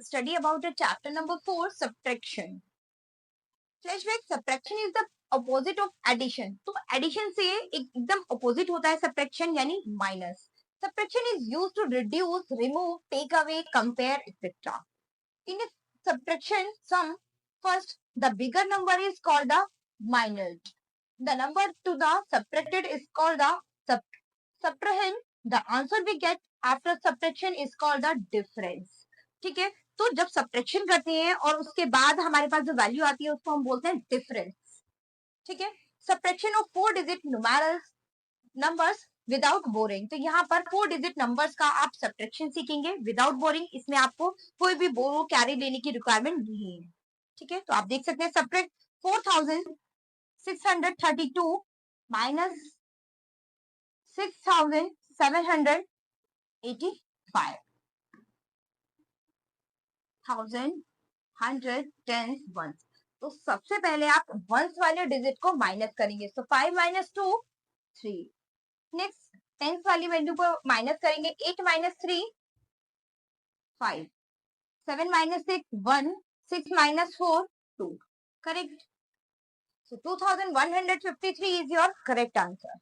will study about the chapter number 4, subtraction. Flashback, subtraction is the opposite of addition. तो addition से एकदम opposite होता है subtraction यानी minus. Subtraction is used to reduce, remove, take away, compare, etc. In a subtraction sum, first the bigger number is called the minus. The number to the subtracted is called the subtrahend. The answer we get after subtraction is called the difference. ठीक है, तो जब subtraction करते हैं और उसके बाद हमारे पास जो वैल्यू आती है उसको हम बोलते हैं डिफरेंस. ठीक है, subtraction of 4 digit numerals numbers without boring. तो यहाँ पर 4 डिजिट नंबर्स का आप सब्ट्रैक्शन सीखेंगे विदाउट बोरिंग. इसमें आपको कोई भी बोरो कैरी लेने की रिक्वायरमेंट नहीं है. ठीक है, तो आप देख सकते हैं सब्ट्रैक्ट 4632 माइनस 6785 1110 वंस. तो सबसे पहले आप वंस वाले डिजिट को माइनस करेंगे. सो 5 माइनस 2 3. नेक्स्ट टेंस वाली वैल्यू को माइनस करेंगे. 8 minus 3 5. 7 minus 6 1. 6 minus 4 2. Correct. So 2153 is your correct answer.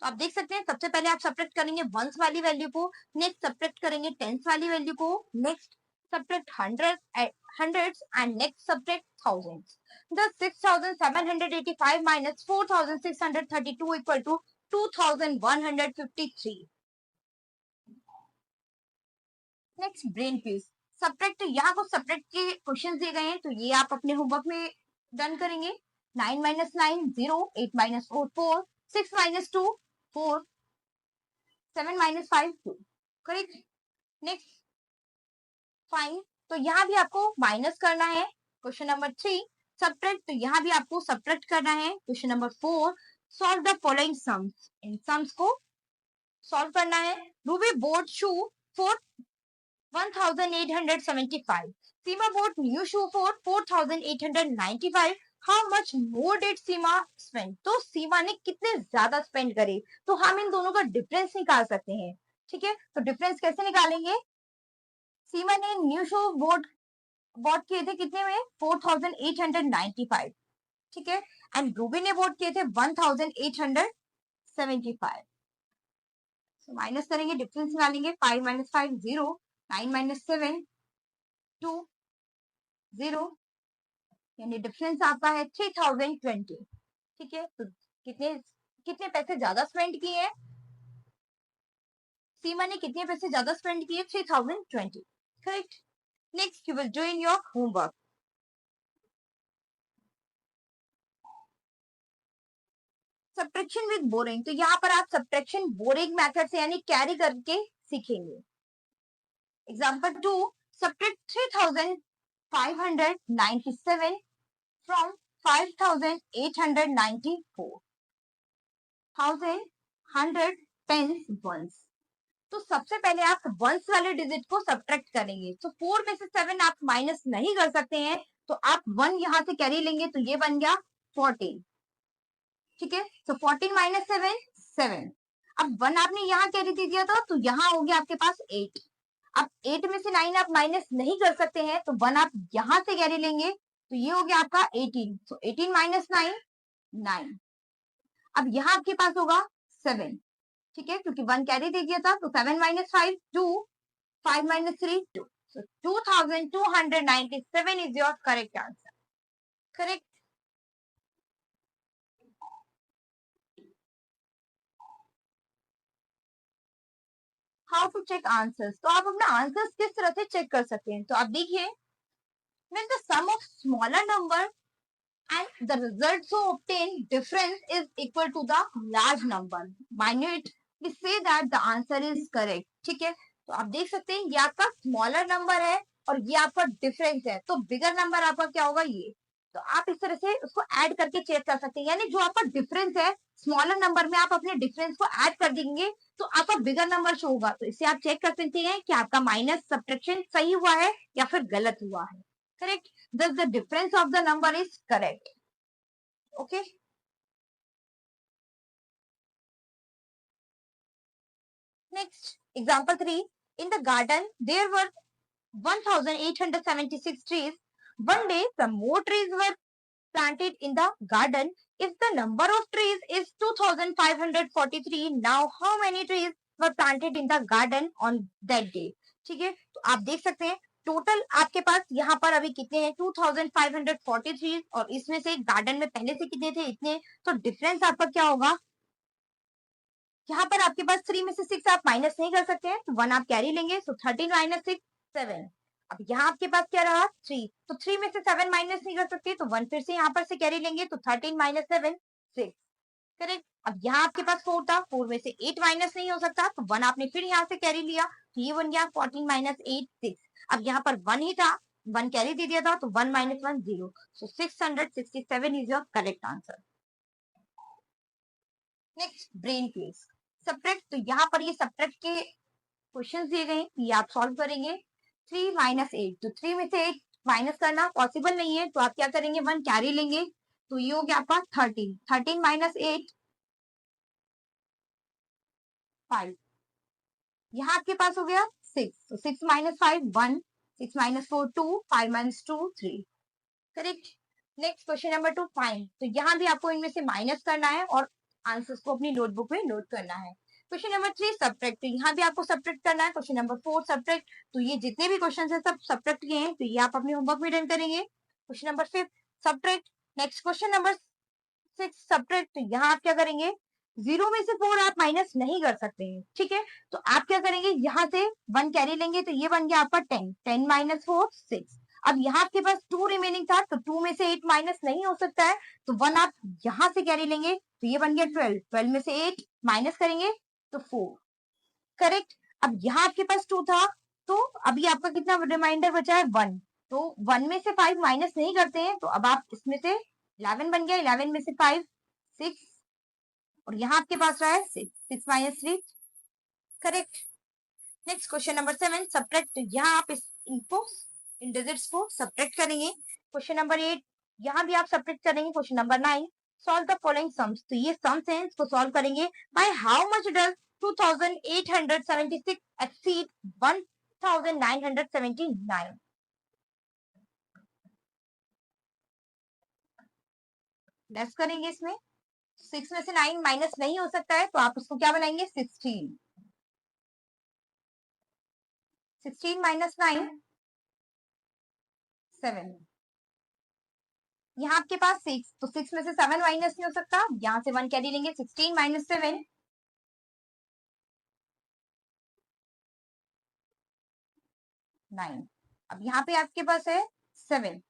तो आप देख सकते हैं सबसे पहले आप सब्ट्रैक्ट करेंगे वंस वाली वैल्यू को, नेक्स्ट सब्ट्रैक्ट करेंगे टेंस वाली वैल्यू को, next subtract hundreds and next subtract thousands. The 6785 minus 4632 equal to 2153. Next brain quiz. Subtract, यहाँ को subtract के क्वेश्चन दिए गए हैं तो ये आप अपने होमवर्क में डन करेंगे. 9 minus 9 0. 8 minus 4 4. 6 minus 2 4. 7 minus 5 2. Correct. Next fine. तो यहाँ भी आपको माइनस करना है. Question number 3 subtract. तो यहाँ भी आपको सब्ट्रैक्ट करना है. Question number 4 solve the following sums. In sums को सॉल्व करना है. Ruby boat shoe for 1875. Seema boat new shoe for 4895. How much more did Seema spend. तो सीमा ने कितने ज्यादा स्पेंड करे. तो हम इन दोनों का डिफरेंस निकाल सकते हैं. ठीक है, तो डिफरेंस कैसे निकालेंगे. सीमा ने न्यू शू बॉट किए थे कितने में 4895. ठीक है, एंड रूबी ने बॉट किए थे 1875. सो माइनस करेंगे, डिफरेंस निकालेंगे. 5 माइनस 5 0. 9 माइनस 7 2 0. यानी डिफरेंस आपका है 3020. ठीक है, तो कितने कितने पैसे ज्यादा स्पेंड किए हैं. सीमा ने कितने पैसे ज्यादा स्पेंड किए 3020. Correct. Next you will join your homework. Subtraction with boring. तो यहाँ पर आप सब्ट्रैक्शन बोरिंग मेथड से यानी कैरी करके सीखेंगे. Example 2 subtract 3597 from 5894. 1100 tens ones. तो सबसे पहले आप वंस वाले डिजिट को सब्ट्रैक्ट करेंगे. तो 4 में से 7 आप माइनस नहीं कर सकते हैं तो आप 1 यहाँ से कैरी लेंगे तो ये बन गया 14. ठीक है, तो 14 माइनस 7 7. अब 1 आपने यहाँ कैरी दे दिया था तो यहाँ हो गया आपके पास 8. अब 8 में से 9 आप माइनस नहीं कर सकते हैं तो 1 आप यहाँ से कैरी लेंगे तो ये हो गया आपका 18. तो 18 माइनस 9 9. अब यहाँ आपके पास होगा 7. ठीक है, क्योंकि 1 कैरी दे दिया था तो 7 minus 5 2. 5 minus 3 2. So 2297 is your correct answer. Correct. How to check answers. तो आप अपना आंसर्स किस तरह से चेक कर सकते हैं. तो आप देखिए when the sum of smaller number and the result so obtained difference is equal to the large number minute we say that the answer is correct. ठीक है, तो आप देख सकते हैं ये आपका स्मॉलर नंबर है और ये आपका डिफरेंस है. तो बिगर नंबर आपका क्या होगा ये. तो आप इस तरह से उसको ऐड करके चेक कर सकते हैं. यानी जो आपका डिफरेंस है स्मॉलर नंबर में आप अपने डिफरेंस को ऐड कर देंगे तो आपका बिगर नंबर शो होगा. तो इससे आप चेक कर सकते हैं कि आपका माइनस सब्ट्रैक्शन सही हुआ है या फिर गलत हुआ है. Correct. Thus the difference of the number is correct. Okay. Next example 3. In the garden there were 1876 trees. One day, some more trees were planted in the garden. If the number of trees is 2543, now how many trees were planted in the garden on that day? ठीक है, तो आप देख सकते हैं total आपके पास यहाँ पर अभी कितने हैं 2543 और इसमें से गार्डन में पहले से कितने थे इतने, तो डिफरेंस आपका क्या होगा, यहाँ पर आपके पास 3 में से 6 आप माइनस नहीं कर सकते हैं तो 1 आप कैरी लेंगे, सो 13 माइनस 6 7। अब यहाँ आपके पास क्या रहा 3, तो 3 में से 7 माइनस नहीं कर सकते तो 1 फिर से यहाँ पर से कैरी लेंगे तो 13 माइनस 7 6, करेक्ट। अब यहाँ आपके पास 4 था, 4 में से 8 माइनस नहीं हो सकता तो 1 आपने फिर यहाँ से कैरी लिया तो ये बन गया 14 माइनस 8 6। अब यहाँ पर 1 ही था, 1 कैरी दे दिया था तो 1 minus 1 0, so 667 is your correct answer. Next brain quiz subtract, तो यहाँ पर ये सब्ट्रैक्ट के क्वेश्चंस दिए गए ये आप सॉल्व करेंगे। 3 माइनस 8, तो 3 में से 8 माइनस करना पॉसिबल नहीं है तो आप क्या करेंगे 1 कैरी लेंगे तो ये हो गया आपका 13, 13 माइनस 8 5, यहाँ आपके पास हो गया 6, तो 6 minus 5 1, 6 minus 4 2, 5 minus 2 3, correct. Next question number 2 find, तो यहाँ भी आपको इनमें से माइनस करना है और आंसर्स को अपनी नोटबुक में नोट करना है। क्वेश्चन नंबर 3 सब्ट्रैक्ट, तो यहाँ भी आपको सब्ट्रैक्ट करना है। क्वेश्चन नंबर 4 सब्ट्रैक्ट, तो ये जितने भी क्वेश्चन है सब सब्ट्रैक्ट के हैं तो ये आप अपने होमवर्क में डन करेंगे। Question number 5 subtract. Next question number 6 subtract, तो यहाँ आप क्या करेंगे 0 में से 4 आप माइनस नहीं कर सकते हैं, ठीक है, तो आप क्या करेंगे यहाँ से 1 कैरी लेंगे तो ये बन गया आपका 10, 10 माइनस 4 6। अब यहाँ आपके पास 2 रिमेनिंग था तो 2 में से 8 माइनस नहीं हो सकता है तो 1 आप यहाँ से कैरी लेंगे तो ये बन गया 12, 12 में से 8 माइनस करेंगे तो 4, करेक्ट। अब यहाँ आपके पास 2 था तो अभी आपका कितना रिमाइंडर बचा है 1, तो 1 में से 5 माइनस नहीं करते हैं तो अब आप इसमें से 11 बन गया, 11 में से 5 6 और यहाँ आपके पास रहा है 6, 6 minus 3, correct. Next question number 7 subtract, यहाँ आप इनको इन डिजिट्स को सब्ट्रैक्ट करेंगे। क्वेश्चन नंबर 8 यहाँ भी आप सब्ट्रैक्ट करेंगे। Question number 9 solve the following sums, तो ये सम्स हैं इसको सॉल्व करेंगे। By how much does 2876 exceed 1979, less करेंगे इसमें 6 में से 9 माइनस नहीं हो सकता है तो आप उसको क्या बनाएंगे 16, 16 माइनस 9 7, यहाँ आपके पास 6, तो 6 में से 7 माइनस नहीं हो सकता, यहाँ से 1 कैरी लेंगे 16 माइनस 7 9। अब यहाँ पे आपके पास है 7,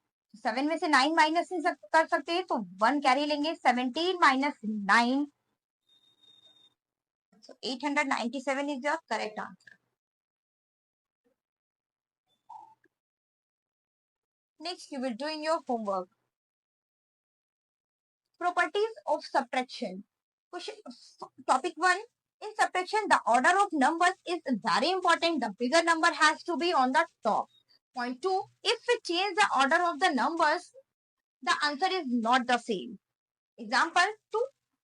7 में से 9 माइनस नहीं कर सकते तो 1 कैरी लेंगे 17 minus 9, so 897 is your correct answer. Next you will do in your homework properties of subtraction. Question topic 1, in subtraction the order of numbers is very important, the bigger number has to be on the top. Point 2, if we change the order of the numbers the answer is not the same. Example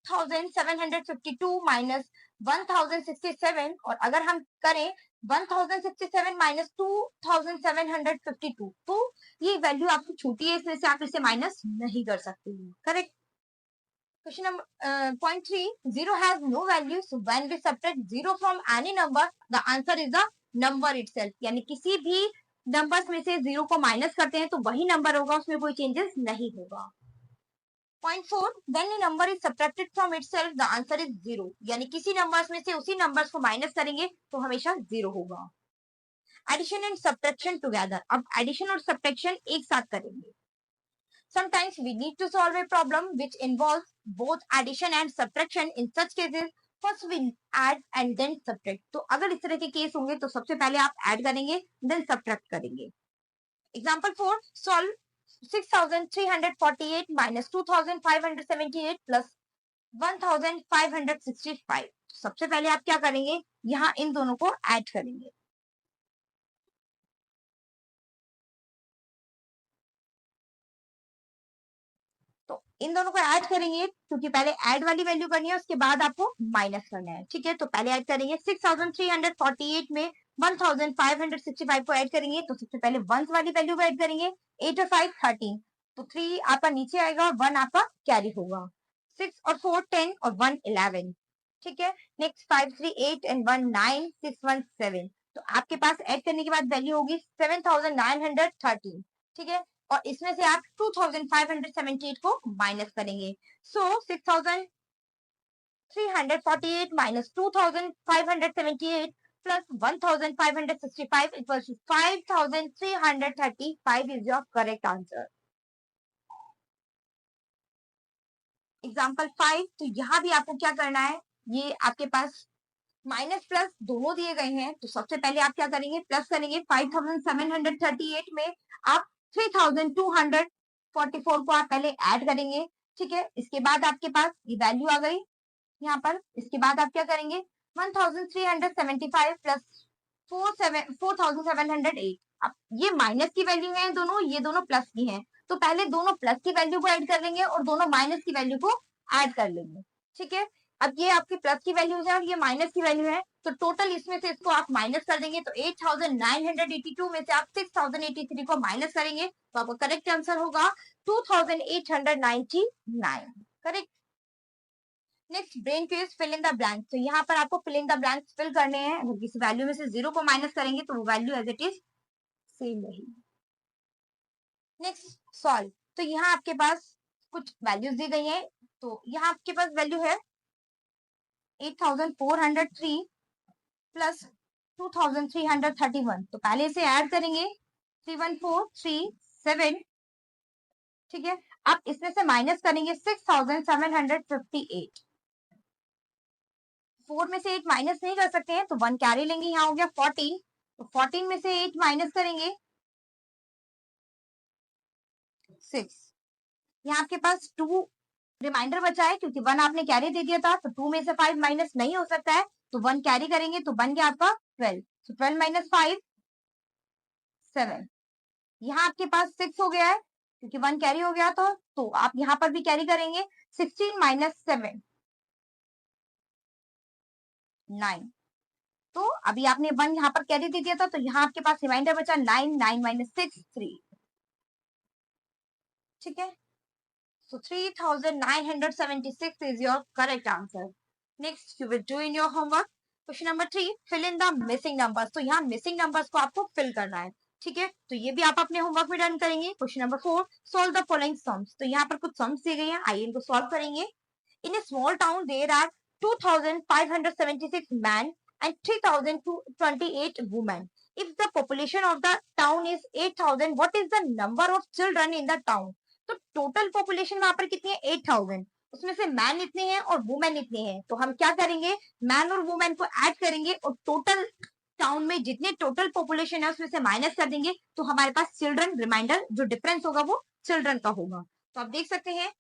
2752 minus 1067, और अगर हम करें 1067 minus 2752 तो ये value आपकी छोटी है इसमें से आप इसे माइनस नहीं कर सकते हैं, correct. Question number point 3, 0 has no value, so when we subtract 0 from any number the answer is the number itself, यानी किसी भी नंबर्स में से 0 को माइनस करते हैं तो वही नंबर होगा, उसमें कोई चेंजेस नहीं होगा। Point 4, when a number is subtracted from itself the answer is 0, यानी किसी नंबर्स में से उसी नंबर्स को माइनस करेंगे तो हमेशा 0 होगा। एडिशन एंड सब्ट्रैक्शन टुगेदर, अब एडिशन और सब्ट्रैक्शन एक साथ करेंगे। Sometimes we need to solve a problem which involves both addition and subtraction. In such cases first we add and then subtract, तो अगर इस तरह के केस होंगे तो सबसे पहले आप ऐड करेंगे then subtract करेंगे। Example 4, solve 6348 minus 2578 plus 1565, सबसे पहले आप क्या करेंगे यहाँ इन दोनों को ऐड करेंगे। तो इन दोनों को ऐड करेंगे क्योंकि पहले ऐड वाली वैल्यू करनी है उसके बाद आपको माइनस करना है, ठीक है। तो पहले ऐड करेंगे 6348 में 1565 को ऐड करेंगे तो सबसे पहले वंस वाली वैल्यू को ऐड करेंगे, 8 और 5 13, तो 3 आपका नीचे आएगा और 1 आपका कैरी होगा, 6 और 4 10 और 1 11, ठीक है। नेक्स्ट 5 3 8 एंड 1 9 6 1 7, तो आपके पास ऐड करने के बाद वैल्यू होगी 7913, ठीक है। और इसमें से आप 2578 को माइनस करेंगे, सो 6348 minus 2578 plus 1565 equals to 5335 is your correct answer. Example 5, तो यहाँ भी आपको क्या करना है, ये आपके पास माइनस प्लस दोनों दिए गए हैं, तो सबसे पहले आप क्या करेंगे, प्लस करेंगे। 5738 में आप 3244 को आप पहले ऐड करेंगे, ठीक है। इसके बाद आपके पास ये वैल्यू आ गई यहाँ पर। इसके बाद आप क्या करेंगे, 1375 प्लस 4708, अब ये माइनस की वैल्यू है दोनों, ये दोनों प्लस की हैं, तो पहले दोनों प्लस की वैल्यू को ऐड कर लेंगे और दोनों माइनस की वैल्यू को ऐड कर लेंगे, ठीक है। अब ये आपकी प्लस की वैल्यू है और ये माइनस की वैल्यू है, तो टोटल इसमें से इसको आप माइनस कर देंगे, तो 8982 में से आप 6083 को माइनस करेंगे, तो आपका करेक्ट आंसर होगा 2899, correct. Next brain quiz, fill in the blank, तो यहाँ पर आपको fill in the blanks fill करने हैं। अगर किसी वैल्यू में से 0 को माइनस करेंगे तो वो value as it is same रहेगी। नेक्स्ट सॉल्व, तो यहाँ आपके पास कुछ वैल्यूज दी गई हैं, तो यहाँ आपके पास वैल्यू है 8403 प्लस 2331, तो पहले से ऐड करेंगे 31437, ठीक है। अब इसमें से माइनस करेंगे 6758, 4 में से 8 माइनस नहीं कर सकते हैं तो 1 कैरी लेंगे, यहाँ हो गया 14, तो 14 में से 8 माइनस करेंगे 6, यहाँ आपके पास 2 रिमाइंडर बचा है क्योंकि 1 आपने कैरी दे दिया था, तो 2 में से 5 माइनस नहीं हो सकता है, तो 1 कैरी करेंगे तो बन गया आपका 12, तो 12 माइनस 5 7, यहाँ आपके पास 6 हो गया है क्योंकि 1 कैरी हो गया था, तो आप यहाँ पर भी कैरी करेंगे, 16 माइनस 7 9, तो अभी आपने 1 यहाँ पर कैरी दे दिया था, तो यहाँ आपके पास रिमाइंडर बचा 9, 9 माइनस 6 3, ठीक है। So 3976 is your correct answer. Next, you will do in your homework. Question number 3, fill in the missing numbers. तो यहाँ missing numbers को आपको fill करना है, ठीक है। तो ये भी आप अपने होमवर्क में डन करेंगे। Question number 4, solve the following sums. तो यहाँ पर कुछ sums दिए गए हैं, आइए इनको solve करेंगे। In a small town there are 2576 men and 3028 women. If the population of the town is 8000, what is the number of children in the town? तो टोटल पॉपुलेशन वहां पर कितनी है, 8000, उसमें से मैन इतने हैं और वुमेन इतने हैं, तो हम क्या करेंगे, मैन और वुमेन को ऐड करेंगे और टोटल टाउन में जितने टोटल पॉपुलेशन है उसमें से माइनस कर देंगे, तो हमारे पास चिल्ड्रन रिमाइंडर जो डिफरेंस होगा वो चिल्ड्रन का होगा। तो आप देख सकते हैं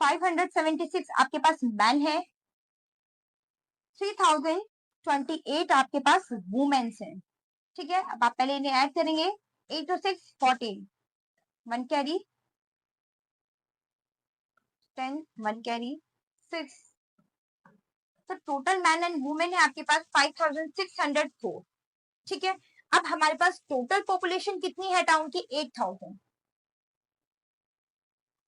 2576 आपके पास मैन है, 3028 आपके पास वुमेन्स है, ठीक है। अब आप पहले इन्हें ऐड करेंगे, 8 और 6 14, 1 कैरी 10, 1 कैरी 6, तो टोटल मैन एंड वुमेन है आपके पास 5604, ठीक है। अब हमारे पास टोटल पॉपुलेशन कितनी है टाउन की, 8000,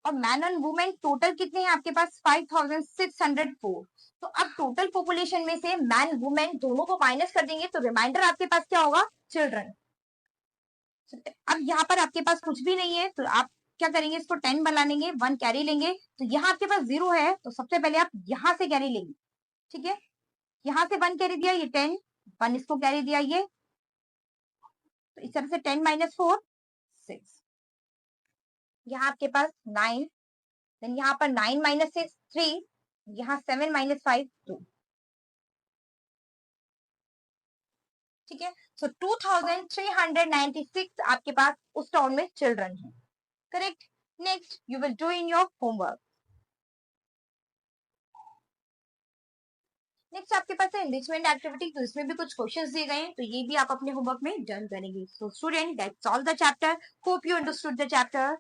और मैन एंड वुमेन टोटल कितने हैं आपके पास 5604, तो अब टोटल पॉपुलेशन में से मैन वुमेन दोनों को माइनस कर देंगे, तो रिमाइंडर आपके पास क्या होगा, चिल्ड्रन। अब यहाँ पर आपके पास कुछ भी नहीं है, तो आप क्या करेंगे, इसको 10 बना लेंगे, 1 कैरी लेंगे, तो यहाँ आपके पास 0 है, तो सबसे पहले आप यहाँ से कैरी लेंगे, ठीक है। यहाँ से 1 कैरी दिया, ये 10, 1 इसको कैरी दिया ये, तो इस तरह से 10 माइनस 4 6, यहाँ आपके पास 9, देन यहाँ पर 9 माइनस 6 3, यहाँ 7 माइनस 5 2, ठीक है। सो 2396 आपके पास उस टाउन में चिल्ड्रन है, correct. Next you will do in your homework. Next आपके पास है एनरिचमेंट एक्टिविटी, तो इसमें भी कुछ क्वेश्चंस दिए गए हैं, तो ये भी आप अपने होमवर्क में डन करेंगे। So student, that's all the chapter, hope you understood the chapter.